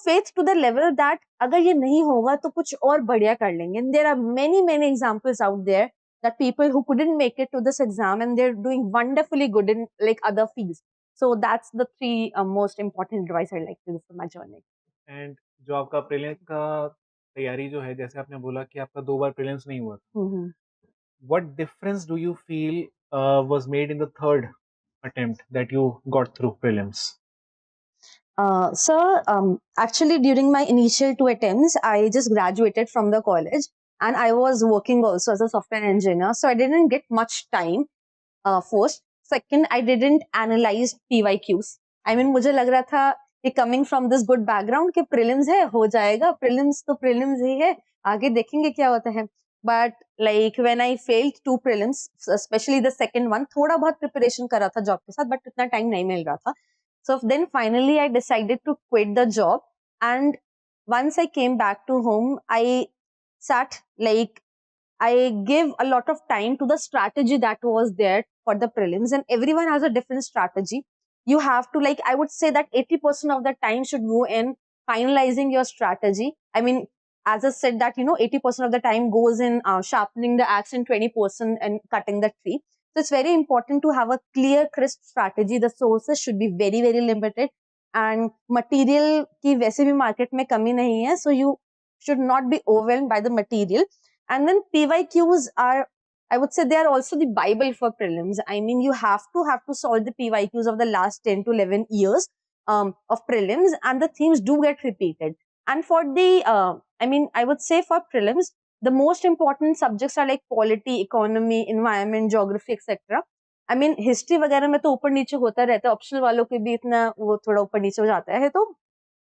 faith to the level that अगर ये नहीं होगा तो कुछ और बढ़िया कर लेंगे. And there are many examples out there that people who couldn't make it to this exam and they're doing wonderfully good in like other fields. So that's the 3 most important advice I like to give for my journey. And जो आपका prelims का तैयारी जो है, जैसे आपने बोला कि आपका 2 बार प्रीलिम्स नहीं हुआ, Mm-hmm. what difference do you feel was made in the third attempt that you got through prelims? Sir, actually during my initial 2 attempts, I just graduated from the college and I was working also as a software engineer. So I didn't get much time, first. Second, I didn't analyze PYQs. I mean, मुझे लग रहा था कि coming from this good background कि prelims है, हो जाएगा, prelims तो prelims ही है, आगे देखेंगे क्या होता है. But like when I failed 2 prelims, especially the second one, थोड़ा बहुत preparation कर रहा था job के साथ, but इतना time नहीं मिल रहा था. So then finally I decided to quit the job, and once I came back to home, I sat like I gave a lot of time to the strategy that was there for the prelims, and everyone has a different strategy. You have to, like, I would say that 80% of the time should go in finalizing your strategy. I mean, as I said that, 80% of the time goes in sharpening the axe and 20% and cutting the tree. So it's very important to have a clear, crisp strategy. The sources should be very, very limited, and material की वैसे भी market में कमी नहीं है. So you should not be overwhelmed by the material. And then PYQs are, I would say, they are also the Bible for prelims. I mean, you have to solve the PYQs of the last 10 to 11 years of prelims, and the themes do get repeated. And for the, I would say for prelims, the most important subjects are like polity, economy, environment, geography, etc. I mean, history वगैरह में तो ऊपर नीचे होता रहता है, optional वालों के भी इतना वो थोड़ा ऊपर नीचे हो जाता है. तो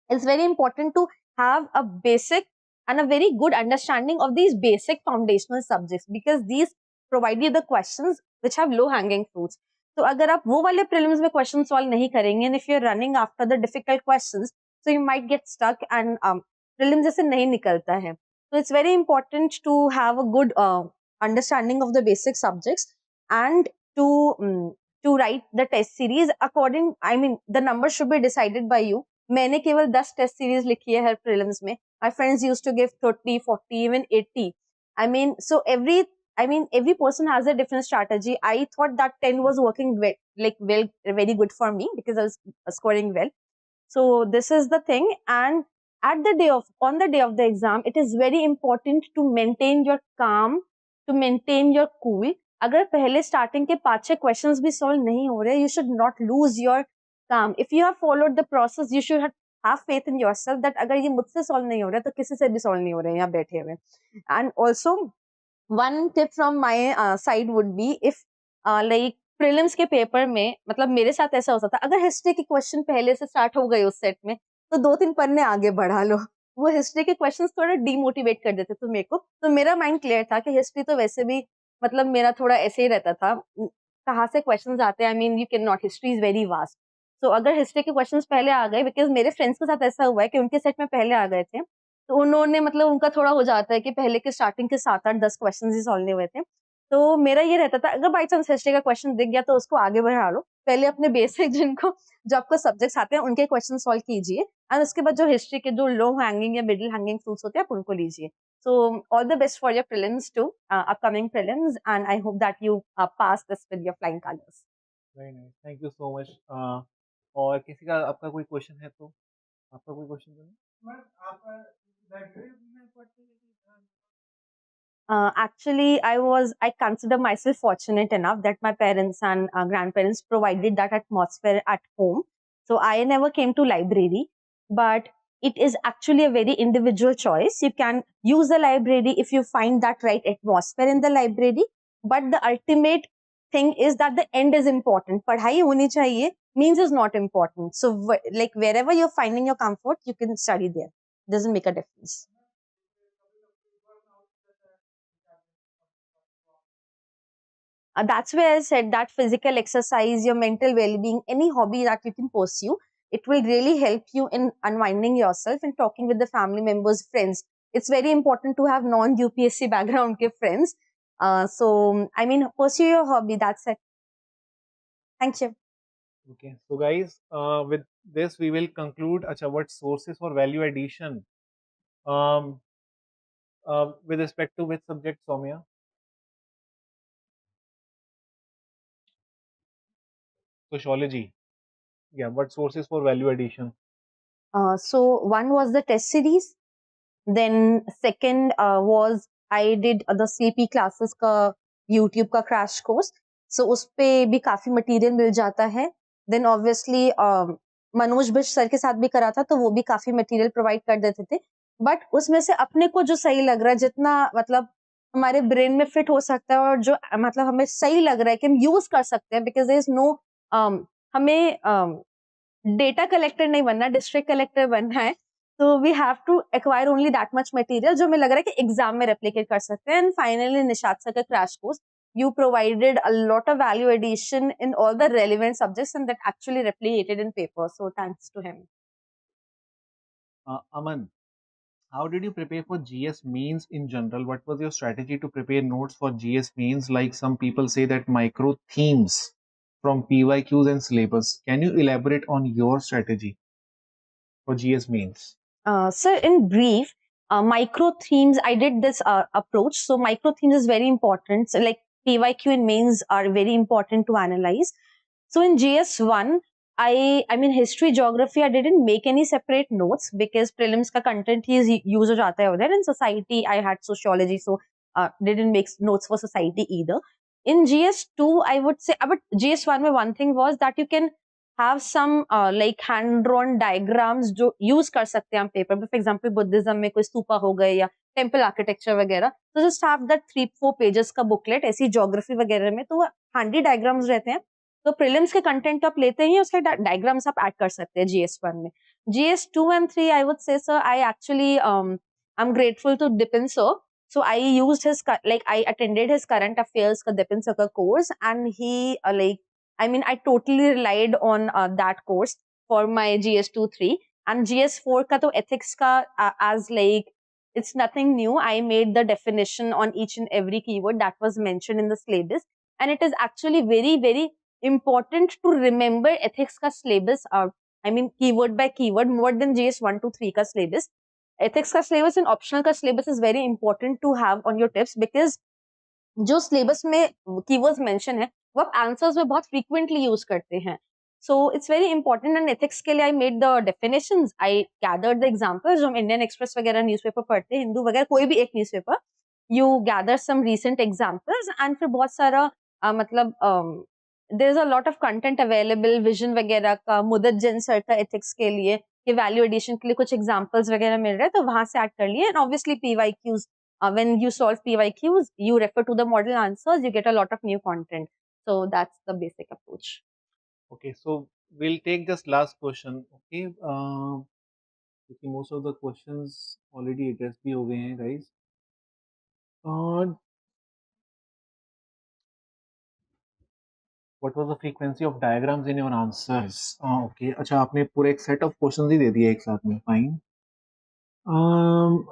it's very important to have a basic and a very good understanding of these basic foundational subjects, because these provide you the questions which have low hanging fruits. So अगर आप वो वाले prelims में questions solve नहीं करेंगे, and if you're running after the difficult questions, so you might get stuck and prelims जैसे नहीं निकलता है. So it's very important to have a good understanding of the basic subjects, and to to write the test series according, I mean, the number should be decided by you. मैंने केवल 10 test series लिखी है हर prelims में. My friends used to give 30, 40, even 80. I mean, so every person has a different strategy. I thought that 10 was working very good for me because I was scoring well. So this is the thing. And on the day of the exam, it is very important to maintain your calm, to maintain your cool. अगर पहले starting के 5-6 questions भी solve नहीं हो रहे, you should not lose your calm. If you have followed the process, you should have faith in yourself that अगर ये मुझसे solve नहीं हो रहा, तो किसी से भी solve नहीं हो रहा है यहाँ बैठे हुए. And also, one tip from my side would be, if like prelims के पेपर में, मतलब मेरे साथ ऐसा होता था, अगर हिस्ट्री के क्वेश्चन पहले से स्टार्ट हो गए उस सेट में, तो 2-3 पन्ने आगे बढ़ा लो. वो हिस्ट्री के क्वेश्चंस थोड़ा डीमोटिवेट कर देते थे मेरे को. तो मेरा माइंड क्लियर था कि हिस्ट्री तो वैसे भी, मतलब मेरा थोड़ा ऐसे ही रहता था, कहाँ से क्वेश्चंस आते हैं, I mean you can not, history is very vast. So अगर हिस्ट्री के क्वेश्चंस पहले आ गए, बिकॉज मेरे फ्रेंड्स के साथ ऐसा हुआ है कि उनके सेट में पहले आ गए थे, तो उन्होंने, मतलब उनका थोड़ा हो जाता है कि पहले के स्टार्टिंग के 7-8-10 क्वेश्चन ही सॉल्व नहीं हुए थे. तो मेरा ये रहता था, अगर बाई चांस हिस्ट्री का क्वेश्चन दिख गया तो उसको आगे बढ़ा लो. पहले अपने बेसिक जो आपको सब्जेक्ट्स आते हैं उनके क्वेश्चन सॉल्व कीजिए, एंड उसके बाद जो हिस्ट्री के जो लो हैंगिंग या मिडिल हैंगिंग फ्रूट्स होते हैं आप उनको लीजिए. So all the best for your prelims too, upcoming prelims, and I hope that you pass this with your flying colours. Very nice, thank you so much. और किसी का आपका कोई क्वेश्चन है तो आपका कोई क्वेश्चन तो नहीं? Actually, I consider myself fortunate enough that my parents and grandparents provided that atmosphere at home. So I never came to library, but it is actually a very individual choice. You can use the library if you find that right atmosphere in the library. But the ultimate thing is that the end is important. पढ़ाई होनी चाहिए means is not important. So like wherever you're finding your comfort, you can study there. Doesn't make a difference. That's where I said that physical exercise, your mental well-being, any hobby that you can pursue, it will really help you in unwinding yourself and talking with the family members, friends. It's very important to have non-UPSC background ke friends. So, I mean, pursue your hobby. That's it. Thank you. Okay, so guys, with this we will conclude. Acha, what sources for value addition? Um, with respect to which subject, Soumya? Sociology. Yeah, what sources for value addition? So one was the test series. Then second was I did the CP classes का YouTube का crash course. So उस पे भी काफी material मिल जाता है. Then obviously Manoj Bisht sir के साथ भी करा था, तो वो भी काफी material provide कर देते थे. But उसमें से अपने को जो सही लग रहा है, जितना मतलब हमारे ब्रेन में फिट हो सकता है और जो मतलब हमें सही लग रहा है कि हम यूज कर सकते हैं, because there is no हमें डेटा कलेक्टर नहीं बनना, डिस्ट्रिक्ट कलेक्टर बनना है. तो we have to acquire only that much material जो हमें लग रहा है कि एग्जाम में रेप्लिकेट कर सकते हैं. एंड फाइनली निशात सर का crash course, you provided a lot of value addition in all the relevant subjects and that actually replicated in paper. So thanks to him. Aman, how did you prepare for GS means in general? What was your strategy to prepare notes for GS means? Like some people say that micro themes from PYQs and syllabus. Can you elaborate on your strategy for GS means? So in brief, micro themes, I did this approach. So micro themes is very important. So like PYQ and mains are very important to analyze. So in GS1, I mean history, geography, I didn't make any separate notes because prelims ka content is use ho jata hai uधर. In society, I had sociology, so didn't make notes for society either. In GS2, I would say, but GS1 में one thing was that you can have some like hand-drawn diagrams जो use कर सकते हैं हम paper में. For example, Buddhism में कोई स्तूपा हो गए या टेम्पल आर्किटेक्चर वगैरह, तो जस्ट हैव दैट 3-4 पेजेस का बुकलेट. ऐसी ज्योग्राफी वगैरह में तो हैंडी डायग्राम्स रहते हैं. तो प्रीलिम्स के कंटेंट आप लेते ही उसके डायग्राम्स आप ऐड कर सकते हैं GS1 में. GS2 and 3 I would say, sir, I actually I'm grateful to Dipin sir. So I used his, like I attended his current affairs का Dipin sir का course, and he like I mean I totally relied on that course for my GS2-3. and GS4 का तो ethics का as like It's nothing new. I made the definition on each and every keyword that was mentioned in the syllabus, and it is actually very, very important to remember ethics ka syllabus. I mean, keyword by keyword, more than JS 1 to 3 ka syllabus. Ethics का syllabus and optional का syllabus is very important to have on your tips, because जो syllabus में keywords mention है वो आप answers में बहुत frequently use करते हैं. So it's very important. And ethics के लिए I made the definitions, I gathered the examples. जो हम Indian Express वगैरह newspaper पढ़ते हैं, हिंदू वगैरह कोई भी एक newspaper, you gather some recent examples, and फिर बहुत सारा मतलब there's a lot of content available vision वगैरह का, मुदत जैन सर का ethics के लिए, कि वैल्यू एडिशन के लिए कुछ एग्जांपल्स वगैरह मिल रहे हैं, तो वहां से ऐड कर लिए. And obviously PYQs, when you solve PYQs, you refer to the model answers, you get a lot of new content. So that's the basic approach. Okay, so we'll take just last question. Okay, क्योंकि most of the questions already addressed भी हो गए हैं guys. What was the frequency of diagrams in your answers? Okay, अच्छा आपने पूरे एक set of questions ही दे दिए एक साथ में. Fine.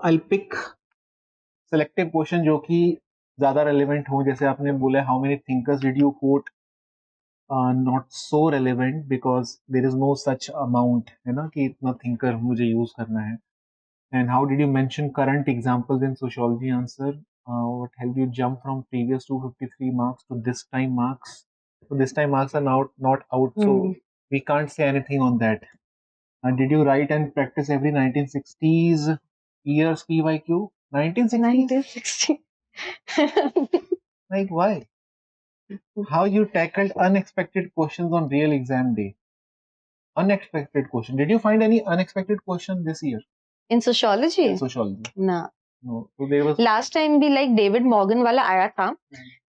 I'll pick selective question जो कि ज़्यादा relevant हो. जैसे आपने बोला how many thinkers did you quote? Not so relevant because there is no such amount है ना कि इतना thinker मुझे use करना है. And how did you mention current examples in sociology answer? What helped you jump from previous 253 marks to this time marks? So this time marks are now not out, so we can't say anything on that. And did you write and practice every 1960s years PYQ? 1960s? 1960. Like why? How you tackled unexpected questions on real exam day? Unexpected question. Did you find any unexpected question this year? In sociology? In sociology. No. No. So there was last time भी like David Morgan वाला आया था,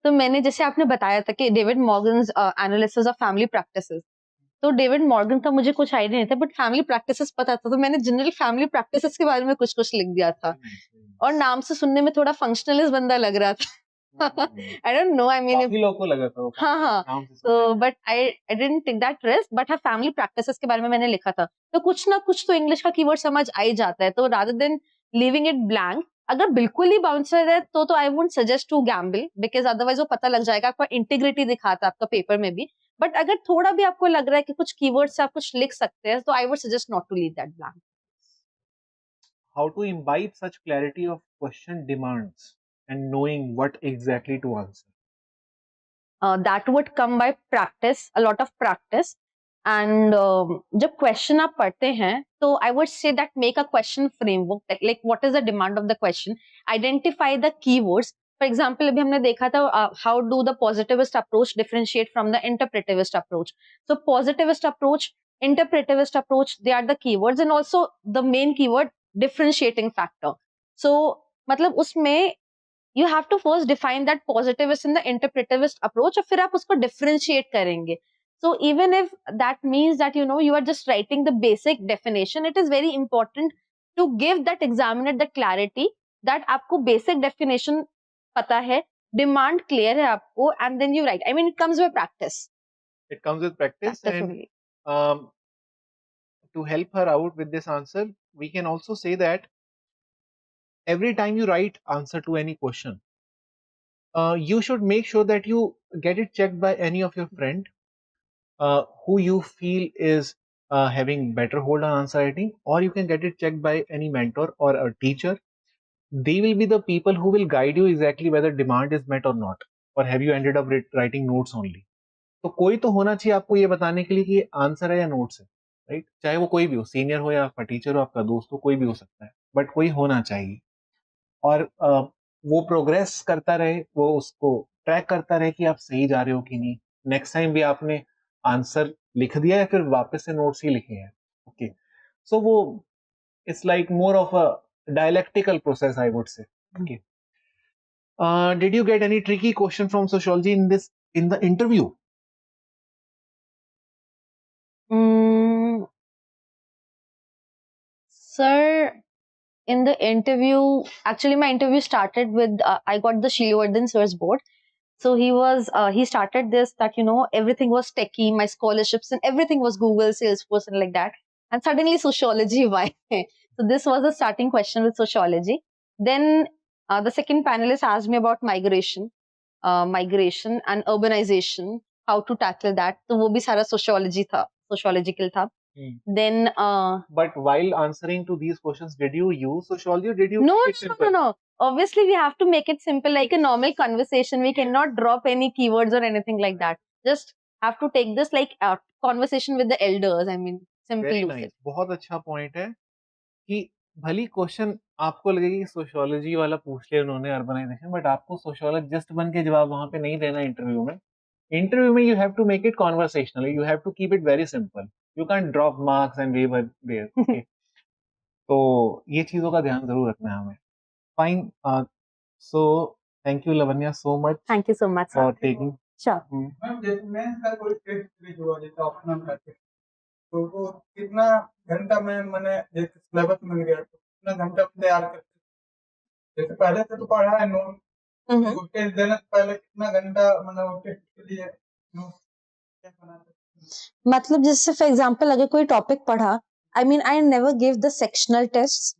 तो मैंने जैसे आपने बताया था कि David Morgan's analysis of family practices, तो डेविड मॉर्गन का मुझे कुछ आइडिया नहीं था, बट फैमिली प्रैक्टिसेस पता था, तो मैंने जनरल फैमिली प्रैक्टिसेस के बारे में कुछ कुछ लिख दिया था. और नाम से सुनने में थोड़ा फंक्शनलिस्ट बंदा लग रहा था. I don't know. I mean, काफी लोगों को लगा था वो. हाँ. So, but I didn't take that risk. But हाँ, family practices के बारे में मैंने लिखा था. तो कुछ ना कुछ तो इंग्लिश का कीवर्ड समझ आ ही जाता है. तो rather than leaving it blank, अगर बिल्कुल ही बाउंसर है तो I won't suggest to gamble, because otherwise वो पता लग जाएगा, आपका इंटीग्रिटी दिखाता है आपका पेपर में भी. बट अगर थोड़ा भी आपको लग रहा है कि कुछ कीवर्ड से आप कुछ लिख सकते हैं, तो I would suggest not to leave that blank. How to imbibe such clarity of question demands and knowing what exactly to answer? That would come by practice, a lot of practice. And जब question आप पढ़ते हैं, तो I would say that make a question framework, like what is the demand of the question, identify the keywords. For example, अभी हमने देखा था how do the positivist approach differentiate from the interpretivist approach. So positivist approach, interpretivist approach, they are the keywords, and also the main keyword differentiating factor. So मतलब उसमें you have to first define that positivist and the interpretivist approach, और फिर आप उसको differentiate करेंगे. So even if that means that you are just writing the basic definition, it is very important to give that examiner the clarity that आपको basic definition पता है, demand clear है आपको, and then you write. I mean, it comes with practice. It comes with practice. And only. To help her out with this answer, we can also say that every time you write answer to any question, you should make sure that you get it checked by any of your friend who you feel is having better hold on answer writing, or you can get it checked by any mentor or a teacher. They will be the people who will guide you exactly whether demand is met or not, or have you ended up writing notes only. तो कोई तो होना चाहिए आपको ये बताने के लिए कि ये आंसर है या नोट्स है, राइट? चाहे वो कोई भी हो, सीनियर हो या आपका टीचर हो, आपका दोस्त हो, कोई भी हो सकता है, बट कोई होना चाहिए. और वो प्रोग्रेस करता रहे, वो उसको ट्रैक करता रहे कि आप सही जा रहे हो कि नहीं. नेक्स्ट टाइम भी आपने आंसर लिख दिया या फिर वापस से नोट्स ही लिखे हैं. ओके, सो वो it's like more of a dialectical process, I would say. Okay. Did you get any tricky question from sociology in the interview? Sir, in the interview, actually my interview started with I got the Shilivardhan sir's board. So he started this that everything was techie, my scholarships and everything was Google, Salesforce and like that. And suddenly sociology, why? So this was the starting question with sociology. Then the second panelist asked me about migration and urbanization, how to tackle that. तो वो भी सारा sociological था. Then But while answering to these questions, did you use sociology or did you no, make it simple? no. Obviously, we have to make it simple, like a normal conversation. We cannot drop any keywords or anything like that. Just have to take this like a conversation with the elders. I mean, simple Very usage. nice. बहुत अच्छा point है कि भली question आपको लगे कि sociology वाला पूछ लिया उन्होंने अर्बनाइजेशन, बट आपको सोशियोलॉजिस्ट बन के जवाब वहां पे नहीं देना इंटरव्यू में. इंटरव्यू में you have to make it conversational, you have to keep it very simple, you can drop marks and waver there. Okay, तो ये चीजों का ध्यान जरूर रखना है हमें. Fine. So thank you Lavanya so much Thank you so much, sir. For taking. Sure. Ma'am जैसे मेंस का कोई टेस्ट सीरीज हुआ जैसे ऑप्शनल करके, तो वो कितना घंटा में मैंने जैसे सिलेबस मिल गया तो कितना घंटा में तैयार करते? जैसे पहले से तो पढ़ा है नोट, तो टेस्ट देने से पहले कितना घंटा मैंने वो टेस्ट के लिए नोट क्या बनाते? मतलब जैसे फॉर एग्जांपल अगर कोई टॉपिक पढ़ा, I mean I never give the sectional test,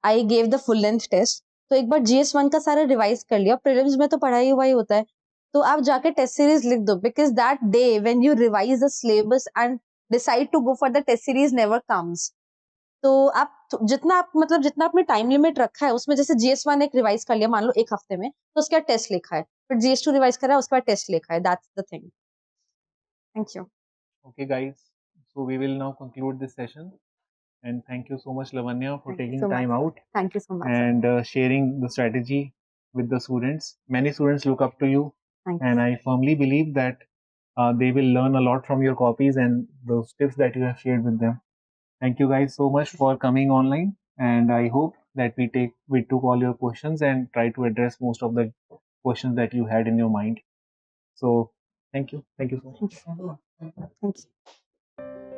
I give the full length test. तो एक बार GS1 का सारा रिवाइज कर लिया, प्रीलिम्स में तो पढ़ाई हुआ ही होता है, तो आप जाके टेस्ट सीरीज लिख दो, because that day when you revise the syllabus and decide to go for the test series never comes. तो आप जितना आपने टाइम लिमिट रखा है उसमें, जैसे GS1 एक रिवाइज कर लिया मान लो एक हफ्ते में, तो उसके बाद टेस्ट लिखा है, फिर GS2 रिवाइज करा है, उसके बाद टेस्ट लिखा है. That's the thing. Thank you. Okay, guys. So we will now conclude this session. And thank you so much, Lavanya, for Thank you taking so much, time sir. out Thank you so much, sir. and sharing the strategy with the students. Many students look up to you, Thank and you. I firmly believe that they will learn a lot from your copies and those tips that you have shared with them. Thank you guys so much for coming online, and I hope that we took all your questions and try to address most of the questions that you had in your mind. So thank you so much. Thank you. Thank you.